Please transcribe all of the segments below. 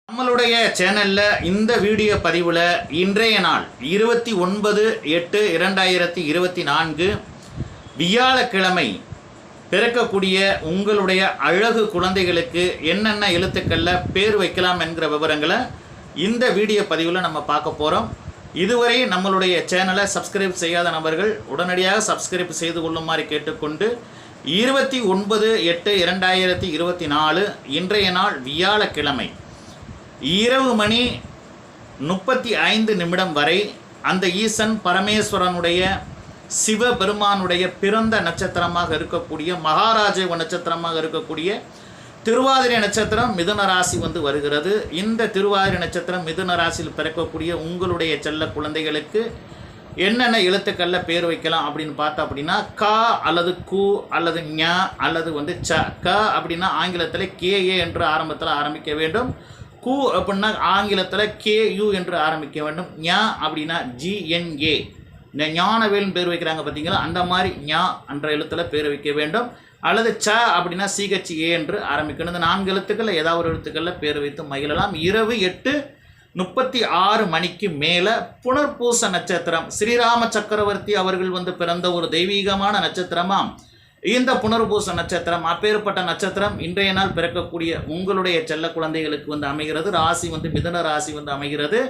நம்மளுடைய சேனல்ல இந்த வீடியோ பதிவில் இன்றைய நாள் 29/8/2024 வியாழக்கிழமை பிறக்கக்கூடிய உங்களுடைய அழகு குழந்தைகளுக்கு என்னென்ன எழுத்துக்களில் பேர் வைக்கலாம் என்கிற விவரங்களை இந்த வீடியோ பதிவில் நம்ம பார்க்க போகிறோம். இதுவரை நம்மளுடைய சேனலை சப்ஸ்கிரைப் செய்யாத நபர்கள் உடனடியாக சப்ஸ்கிரைப் செய்து கொள்ளுமாறு கேட்டுக்கொண்டு 29/8/2024 இன்றைய நாள் வியாழக்கிழமை இரவு மணி 35 வரை அந்த ஈசன் பரமேஸ்வரனுடைய சிவபெருமானுடைய பிறந்த நட்சத்திரமாக இருக்கக்கூடிய மகாராஜ நட்சத்திரமாக இருக்கக்கூடிய திருவாதிரை நட்சத்திரம் மிதுன ராசி வருகிறது. இந்த திருவாதிரை நட்சத்திரம் மிதுன ராசியில் பிறக்கக்கூடிய உங்களுடைய செல்ல குழந்தைகளுக்கு என்னென்ன எழுத்துக்களில் பேர் வைக்கலாம் அப்படின்னு பார்த்தா அப்படின்னா கா அல்லது கு அல்லது ஞ அல்லது ச. க அப்படின்னா ஆங்கிலத்தில் கேஏ என்று ஆரம்பத்தில் ஆரம்பிக்க வேண்டும். கு அப்படின்னா ஆங்கிலத்தில் கேயு என்று ஆரம்பிக்க வேண்டும். ஞ அப்படின்னா ஜிஎன்ஏ, இந்த ஞானவேல்னு பேர் வைக்கிறாங்க பார்த்தீங்களா, அந்த மாதிரி ஞா என்ற எழுத்தில் பேர் வைக்க வேண்டும். அல்லது ச அப்படின்னா சிஹெச்ஏ என்று ஆரம்பிக்கணும். இந்த 4 எழுத்துக்களில் ஏதாவது ஒரு எழுத்துக்களில் பேர் வைத்து மகிழலாம். இரவு 8:36 மேலே புனர்பூச நட்சத்திரம் ஸ்ரீராம சக்கரவர்த்தி அவர்கள் பிறந்த ஒரு தெய்வீகமான நட்சத்திரமாம் இந்த புனர்பூச நட்சத்திரம். அப்பேற்பட்ட நட்சத்திரம் இன்றைய நாள் பிறக்கக்கூடிய உங்களுடைய செல்ல குழந்தைகளுக்கு அமைகிறது. ராசி மிதுன ராசி அமைகிறது.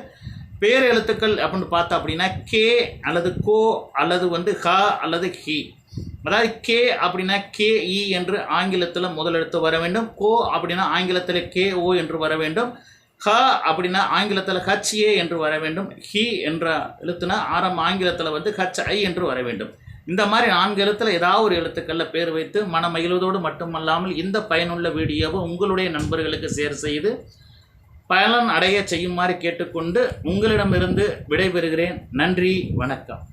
பேர் எழுத்துக்கள் அப்படின்னு பார்த்தா அப்படின்னா கே அல்லது கோ அல்லது ஹ அல்லது ஹி. அதாவது கே அப்படின்னா கேஇ என்று ஆங்கிலத்தில் முதல் எழுத்து வர வேண்டும். கோ அப்படின்னா ஆங்கிலத்தில் KO என்று வர வேண்டும். ஹ அப்படின்னா ஆங்கிலத்தில் HA என்று வர வேண்டும். ஹி என்ற எழுத்துனா ஆங்கிலத்தில் HI என்று வர வேண்டும். இந்த மாதிரி 4 எழுத்தில் ஏதாவது ஒரு எழுத்துக்களில் பேர் வைத்து மனமகிழ்வதோடு மட்டுமல்லாமல் இந்த பயனுள்ள வீடியோவை உங்களுடைய நண்பர்களுக்கு ஷேர் செய்து பலன் அடைய செய்யுமாறு கேட்டுக்கொண்டு உங்களிடமிருந்து விடைபெறுகிறேன். நன்றி, வணக்கம்.